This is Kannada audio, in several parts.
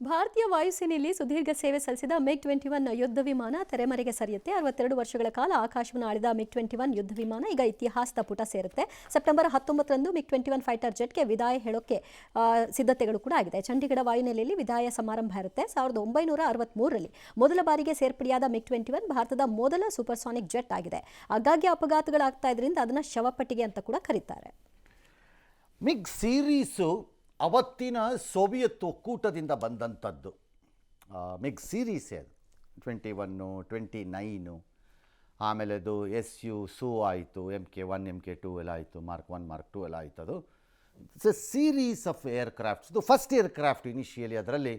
ಭಾರತೀಯ ವಾಯುಸೇನೆಯಲ್ಲಿ ಸುದೀರ್ಘ ಸೇವೆ ಸಲ್ಲಿಸಿದ ಮಿಗ್-21 ಯುದ್ಧ ವಿಮಾನ ತೆರೆಮರೆಗೆ ಸರಿಯುತ್ತೆ. 62 ವರ್ಷಗಳ ಕಾಲ ಆಕಾಶವನ್ನು ಆಳಿದ ಮಿಗ್-21 ಯುದ್ಧ ವಿಮಾನ ಈಗ ಇತಿಹಾಸದ ಪುಟ ಸೇರುತ್ತೆ. ಸೆಪ್ಟೆಂಬರ್ 19ರಂದು ಮಿಗ್-21 ಫೈಟರ್ ಜೆಟ್ಗೆ ವಿದಾಯ ಹೇಳೋಕೆ ಸಿದ್ಧತೆಗಳು ಕೂಡ ಆಗಿದೆ. ಚಂಡೀಗಢ ವಾಯುನೆಲೆಯಲ್ಲಿ ವಿದಾಯ ಸಮಾರಂಭ ಇರುತ್ತೆ. 1963ರಲ್ಲಿ ಮೊದಲ ಬಾರಿಗೆ ಸೇರ್ಪಡೆಯಾದ ಮಿಗ್-21 ಭಾರತದ ಮೊದಲ ಸೂಪರ್ಸಾನಿಕ್ ಜೆಟ್ ಆಗಿದೆ. ಆಗಾಗ್ಗೆ ಅಪಘಾತಗಳಾಗ್ತಾ ಇದರಿಂದ ಅದನ್ನು ಶವಪಟ್ಟಿಗೆ ಅಂತ ಕೂಡ ಕರೀತಾರೆ. ಮಿಗ್ ಸೀರೀಸು ಅವತ್ತಿನ ಸೋವಿಯತ್ ಒಕ್ಕೂಟದಿಂದ ಬಂದಂಥದ್ದು. ಮಿಗ್ ಸೀರೀಸೇ ಅದು 21, 29, ಆಮೇಲೆ ಅದು SU ಆಯಿತು, MK1, MK2 ಎಲ್ಲ ಆಯಿತು, ಮಾರ್ಕ್ 1, ಮಾರ್ಕ್ 2 ಎಲ್ಲ ಆಯಿತು. ಅದು it's A series of aircrafts. ಇದು ಫಸ್ಟ್ ಏರ್ಕ್ರಾಫ್ಟ್ ಇನಿಷಿಯಲಿ ಅದರಲ್ಲಿ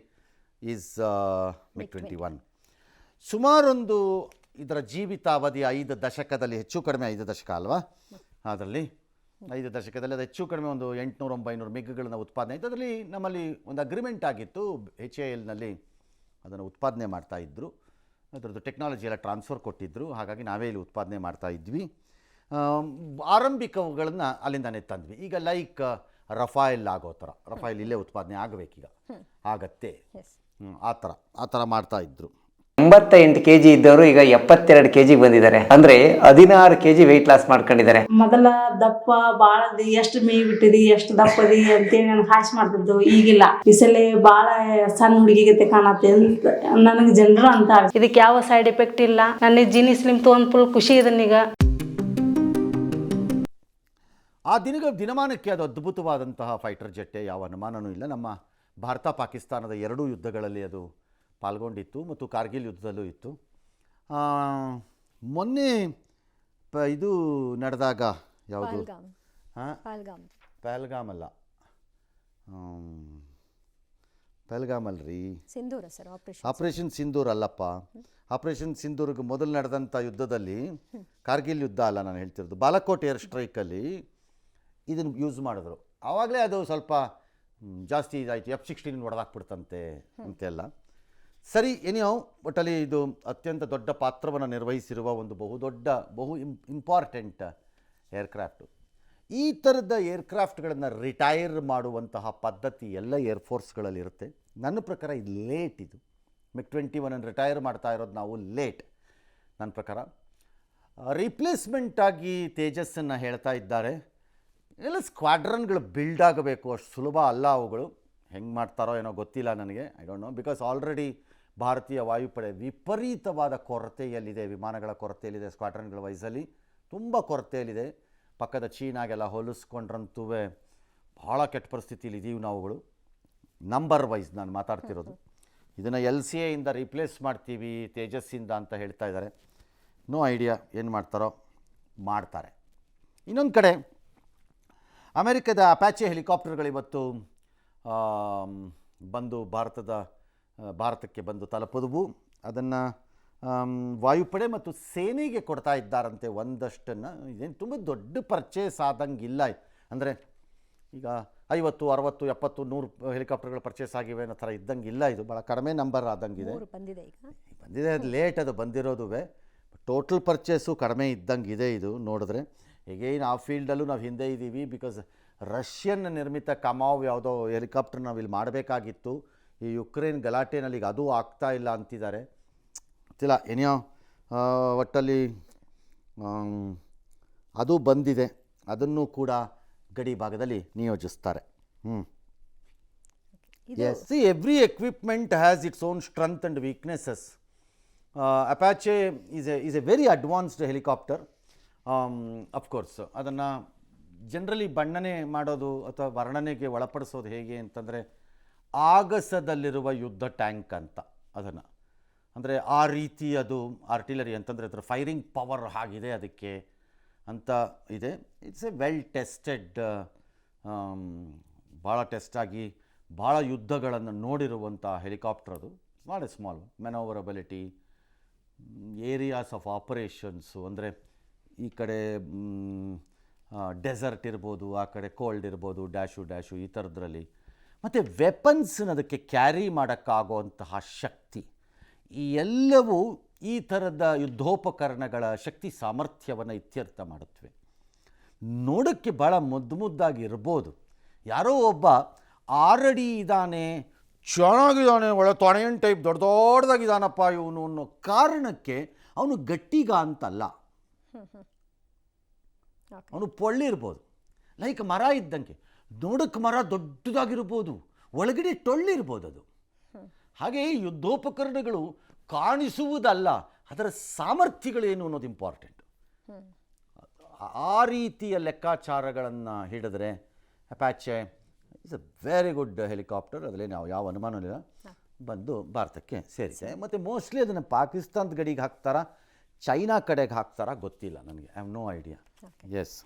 ಈಸ್ ಮಿಗ್-21. ಸುಮಾರೊಂದು ಇದರ ಜೀವಿತಾವಧಿ 5 ದಶಕದಲ್ಲಿ ಹೆಚ್ಚು ಕಡಿಮೆ 5 ದಶಕ ಅಲ್ವಾ, ಅದರಲ್ಲಿ 5 ದಶಕದಲ್ಲಿ ಅದು ಹೆಚ್ಚು ಕಡಿಮೆ ಒಂದು 800-900 ಮಿಗ್ಗಳನ್ನು ಉತ್ಪಾದನೆ ಆಯಿತು. ಅದರಲ್ಲಿ ನಮ್ಮಲ್ಲಿ ಒಂದು ಅಗ್ರಿಮೆಂಟ್ ಆಗಿತ್ತು, HALನಲ್ಲಿ ಅದನ್ನು ಉತ್ಪಾದನೆ ಮಾಡ್ತಾಯಿದ್ರು. ಅದರದ್ದು ಟೆಕ್ನಾಲಜಿ ಎಲ್ಲ ಟ್ರಾನ್ಸ್ಫರ್ ಕೊಟ್ಟಿದ್ದರು, ಹಾಗಾಗಿ ನಾವೇ ಇಲ್ಲಿ ಉತ್ಪಾದನೆ ಮಾಡ್ತಾಯಿದ್ವಿ. ಆರಂಭಿಕವುಗಳನ್ನು ಅಲ್ಲಿಂದನೇ ತಂದ್ವಿ. ಈಗ ಲೈಕ್ ರಫಾಯಲ್ ಆಗೋ ಥರ, ರಫಾಯಲ್ ಇಲ್ಲೇ ಉತ್ಪಾದನೆ ಆಗಬೇಕೀಗ, ಆಗತ್ತೆ, ಆ ಥರ ಮಾಡ್ತಾಯಿದ್ರು. 88 kg ಇದ್ದವರು ಈಗ 72 kg ಬಂದಿದ್ದಾರೆ. ಅಂದ್ರೆ 16 kg ವೆಯ್ಟ್ ಲಾಸ್ ಮಾಡ್ಕೊಂಡಿದ್ದಾರೆ. ಮೊದಲ ದಪ್ಪ ಬಾಳದಿ ಎಷ್ಟು ಮೇಯ್ ಬಿಟ್ಟಿದಿ ಎಷ್ಟು ದಪ್ಪದಿ ಅಂತೇಳಿ ನನ್ಗೆ ಹಾಸ್ ಮಾಡ್ತಿದ್ದು. ಈಗಿಲ್ಲ, ಈ ಸಲ ಬಾಳ ಸಣ್ಣ ಹುಡುಗಿಗೆ ಕಾಣತ್ತೆ ಅಂತ ನನಗೆ ಜನರು ಅಂತ. ಇದಕ್ಕೆ ಯಾವ ಸೈಡ್ ಎಫೆಕ್ಟ್ ಇಲ್ಲ. ನನ್ನ ಜೀನಿ ಸ್ಲಿಮ್ ತೊಗೊಂಡ್ ಫುಲ್ ಖುಷಿ ಇದನ್ನೀಗ. ಆ ದಿನಮಾನಕ್ಕೆ ಅದು ಅದ್ಭುತವಾದಂತಹ ಫೈಟರ್ ಜೆಟ್ಟೆ, ಯಾವ ಅನುಮಾನವೂ ಇಲ್ಲ. ನಮ್ಮ ಭಾರತ ಪಾಕಿಸ್ತಾನದ 2 ಯುದ್ಧಗಳಲ್ಲಿ ಅದು ಪಾಲ್ಗೊಂಡಿತ್ತು ಮತ್ತು ಕಾರ್ಗಿಲ್ ಯುದ್ಧದಲ್ಲೂ ಇತ್ತು. ಮೊನ್ನೆ ಇದು ನಡೆದಾಗ ಯಾವುದು, ಪಹಲ್ಗಾಮ್ ಅಲ್ಲ, ಪಹಲ್ಗಾಮ್ ಅಲ್ರಿ, ಆಪರೇಷನ್ ಸಿಂಧೂರ್ ಅಲ್ಲಪ್ಪ. ಆಪರೇಷನ್ ಸಿಂಧೂರ್ಗೆ ಮೊದಲು ನಡೆದಂಥ ಯುದ್ಧದಲ್ಲಿ, ಕಾರ್ಗಿಲ್ ಯುದ್ಧ ಅಲ್ಲ ನಾನು ಹೇಳ್ತಿರೋದು, ಬಾಲಕೋಟ್ ಏರ್ ಸ್ಟ್ರೈಕಲ್ಲಿ ಇದನ್ನು ಯೂಸ್ ಮಾಡಿದ್ರು. ಆವಾಗಲೇ ಅದು ಸ್ವಲ್ಪ ಜಾಸ್ತಿ ಇದಾಯಿತು, F-16 ಹೊಡೆದಾಕ್ಬಿಡ್ತಂತೆ ಅಂತೆಲ್ಲ. ಸರಿ, ಏನಿಯೋ ಒಟ್ಟಲ್ಲಿ ಇದು ಅತ್ಯಂತ ದೊಡ್ಡ ಪಾತ್ರವನ್ನು ನಿರ್ವಹಿಸಿರುವ ಒಂದು ಬಹು ಇಂಪಾರ್ಟೆಂಟ್ ಏರ್ಕ್ರಾಫ್ಟು. ಈ ಥರದ ಏರ್ಕ್ರಾಫ್ಟ್ಗಳನ್ನು ರಿಟೈರ್ ಮಾಡುವಂತಹ ಪದ್ಧತಿ ಎಲ್ಲ ಏರ್ಫೋರ್ಸ್ಗಳಲ್ಲಿ ಇರುತ್ತೆ. ನನ್ನ ಪ್ರಕಾರ ಇದು ಲೇಟ್. ಇದು ಮಿಗ್-21 ರಿಟೈರ್ ಮಾಡ್ತಾ ಇರೋದು ನಾವು ಲೇಟ್ ನನ್ನ ಪ್ರಕಾರ. ರಿಪ್ಲೇಸ್ಮೆಂಟಾಗಿ ತೇಜಸ್ಸನ್ನು ಹೇಳ್ತಾ ಇದ್ದಾರೆ. ಎಲ್ಲ ಸ್ಕ್ವಾಡ್ರನ್ಗಳು ಬಿಲ್ಡ್ ಆಗಬೇಕು, ಅಷ್ಟು ಸುಲಭ ಅಲ್ಲ ಅವುಗಳು. ಹೆಂಗೆ ಮಾಡ್ತಾರೋ ಏನೋ ಗೊತ್ತಿಲ್ಲ ನನಗೆ, I don't know. Because already ಭಾರತೀಯ ವಾಯುಪಡೆ ವಿಪರೀತವಾದ ಕೊರತೆಯಲ್ಲಿದೆ, ವಿಮಾನಗಳ ಕೊರತೆಯಲ್ಲಿದೆ, ಸ್ಕ್ವಾಡ್ರನ್ಗಳ ವಯಸ್ಸಲ್ಲಿ ತುಂಬ ಕೊರತೆಯಲ್ಲಿದೆ. ಪಕ್ಕದ ಚೀನಾಗೆಲ್ಲ ಹೋಲಿಸ್ಕೊಂಡ್ರಂತೂ ಭಾಳ ಕೆಟ್ಟ ಪರಿಸ್ಥಿತಿಯಲ್ಲಿ ಇದ್ದೀವಿ ನಾವುಗಳು. ನಂಬರ್ ವೈಸ್ ನಾನು ಮಾತಾಡ್ತಿರೋದು. ಇದನ್ನು LCAಯಿಂದ ರಿಪ್ಲೇಸ್ ಮಾಡ್ತೀವಿ ತೇಜಸ್ಸಿಂದ ಅಂತ ಹೇಳ್ತಾ ಇದ್ದಾರೆ. ನೋ ಐಡಿಯಾ ಏನು ಮಾಡ್ತಾರೋ, ಮಾಡ್ತಾರೆ. ಇನ್ನೊಂದು ಕಡೆ ಅಮೆರಿಕದ ಅಪ್ಯಾಚೆ ಹೆಲಿಕಾಪ್ಟರ್ಗಳಿವತ್ತು ಬಂದು ಭಾರತಕ್ಕೆ ಬಂದು ತಲುಪಿದವು. ಅದನ್ನು ವಾಯುಪಡೆ ಮತ್ತು ಸೇನೆಗೆ ಕೊಡ್ತಾ ಇದ್ದಾರಂತೆ ಒಂದಷ್ಟನ್ನು. ಇದೇನು ತುಂಬ ದೊಡ್ಡ ಪರ್ಚೇಸ್ ಆದಂಗಿಲ್ಲ. ಅಂದರೆ ಈಗ 50, 60, 70, 100 ಹೆಲಿಕಾಪ್ಟರ್ಗಳು ಪರ್ಚೇಸ್ ಆಗಿವೆ ಅನ್ನೋ ಥರ ಇದ್ದಂಗಿಲ್ಲ. ಇದು ಭಾಳ ಕಡಿಮೆ ನಂಬರ್ ಆದಂಗಿದೆ. ಬಂದಿದೆ, ಅದು ಲೇಟ್ ಅದು ಬಂದಿರೋದು. ಟೋಟಲ್ ಪರ್ಚೇಸು ಕಡಿಮೆ ಇದ್ದಂಗಿದೆ ಇದು ನೋಡಿದ್ರೆ. ಹೇಗೇನು ಆ ಫೀಲ್ಡಲ್ಲೂ ನಾವು ಹಿಂದೆ ಇದ್ದೀವಿ. ಬಿಕಾಸ್ ರಷ್ಯನ್ ನಿರ್ಮಿತ ಕಮಾವ್ ಯಾವುದೋ ಹೆಲಿಕಾಪ್ಟರ್ ನಾವು ಇಲ್ಲಿ ಮಾಡಬೇಕಾಗಿತ್ತು. ಈ ಯುಕ್ರೇನ್ ಗಲಾಟೆನಲ್ಲಿ ಈಗ ಅದು ಆಗ್ತಾ ಇಲ್ಲ ಅಂತಿದ್ದಾರೆ. ಗೊತ್ತಿಲ್ಲ, ಏನಿಯೋ ಒಟ್ಟಲ್ಲಿ ಅದು ಬಂದಿದೆ. ಅದನ್ನು ಕೂಡ ಗಡಿ ಭಾಗದಲ್ಲಿ ನಿಯೋಜಿಸ್ತಾರೆ. See every equipment has its own strength and weaknesses. Apache is a very advanced helicopter. Of course ಅದನ್ನು ಜನರಲಿ ಬಣ್ಣನೆ ಮಾಡೋದು ಅಥವಾ ವರ್ಣನೆಗೆ ಒಳಪಡಿಸೋದು ಹೇಗೆ ಅಂತಂದರೆ, ಆಗಸದಲ್ಲಿರುವ ಯುದ್ಧ ಟ್ಯಾಂಕ್ ಅಂತ ಅದನ್ನು. ಅಂದರೆ ಆ ರೀತಿ ಅದು ಆರ್ಟಿಲರಿ ಅಂತಂದರೆ ಅದರ ಫೈರಿಂಗ್ ಪವರ್ ಆಗಿದೆ ಅದಕ್ಕೆ ಅಂತ ಇದೆ. ಇಟ್ಸ್ ಎ ವೆಲ್ ಟೆಸ್ಟೆಡ್, ಭಾಳ ಟೆಸ್ಟಾಗಿ ಭಾಳ ಯುದ್ಧಗಳನ್ನು ನೋಡಿರುವಂಥ ಹೆಲಿಕಾಪ್ಟರ್ ಅದು. Not a small. Manoeuvrability, areas of operations, ಅಂದರೆ ಈ ಕಡೆ ಡೆಸರ್ಟ್ ಇರ್ಬೋದು, ಆ ಕಡೆ ಕೋಲ್ಡ್ ಇರ್ಬೋದು, ಡ್ಯಾಶು ಈ ಥರದ್ರಲ್ಲಿ. ಮತ್ತು ವೆಪನ್ಸನ್ನ ಅದಕ್ಕೆ ಕ್ಯಾರಿ ಮಾಡೋಕ್ಕಾಗುವಂತಹ ಶಕ್ತಿ, ಈ ಎಲ್ಲವೂ ಈ ಥರದ ಯುದ್ಧೋಪಕರಣಗಳ ಶಕ್ತಿ ಸಾಮರ್ಥ್ಯವನ್ನು ಇತ್ಯರ್ಥ ಮಾಡುತ್ತವೆ. ನೋಡೋಕ್ಕೆ ಭಾಳ ಮುದ್ದಾಗಿ ಇರ್ಬೋದು. ಯಾರೋ ಒಬ್ಬ 6 ಅಡಿ ಇದ್ದಾನೆ, ಚೆನ್ನಾಗಿದ್ದಾನೆ, ಒಳ್ಳೆ ತೊಣೆಯನ್ ಟೈಪ್ ದೊಡ್ಡ ದೊಡ್ಡದಾಗಿದ್ದಾನಪ್ಪ ಇವನು ಅನ್ನೋ ಕಾರಣಕ್ಕೆ ಅವನು ಗಟ್ಟಿಗ ಅಂತಲ್ಲ. ಅವನು ಪೊಳ್ಳಿರ್ಬೋದು, ಲೈಕ್ ಮರ ಇದ್ದಂಗೆ. ನೋಡಕ್ಕೆ ಮರ ದೊಡ್ಡದಾಗಿರ್ಬೋದು, ಒಳಗಡೆ ಟೊಳ್ಳಿರ್ಬೋದು ಅದು. ಹಾಗೆ ಯುದ್ಧೋಪಕರಣಗಳು ಕಾಣಿಸುವುದಲ್ಲ, ಅದರ ಸಾಮರ್ಥ್ಯಗಳೇನು ಅನ್ನೋದು ಇಂಪಾರ್ಟೆಂಟ್. ಆ ರೀತಿಯ ಲೆಕ್ಕಾಚಾರಗಳನ್ನು ಹಿಡಿದ್ರೆ Apache is a very good helicopter. ಅದರಲ್ಲಿ ನಾವು ಯಾವ ಅನುಮಾನವಿಲ್ಲ, ಬಂದು ಭಾರತಕ್ಕೆ ಸೇರಿದೆ. ಮತ್ತು ಮೋಸ್ಟ್ಲಿ ಅದನ್ನು ಪಾಕಿಸ್ತಾನದ ಗಡಿಗೆ ಹಾಕ್ತಾರಾ, ಚೈನಾ ಕಡೆಗೆ ಹಾಕ್ತಾರಾ ಗೊತ್ತಿಲ್ಲ ನನಗೆ. I have no idea. S.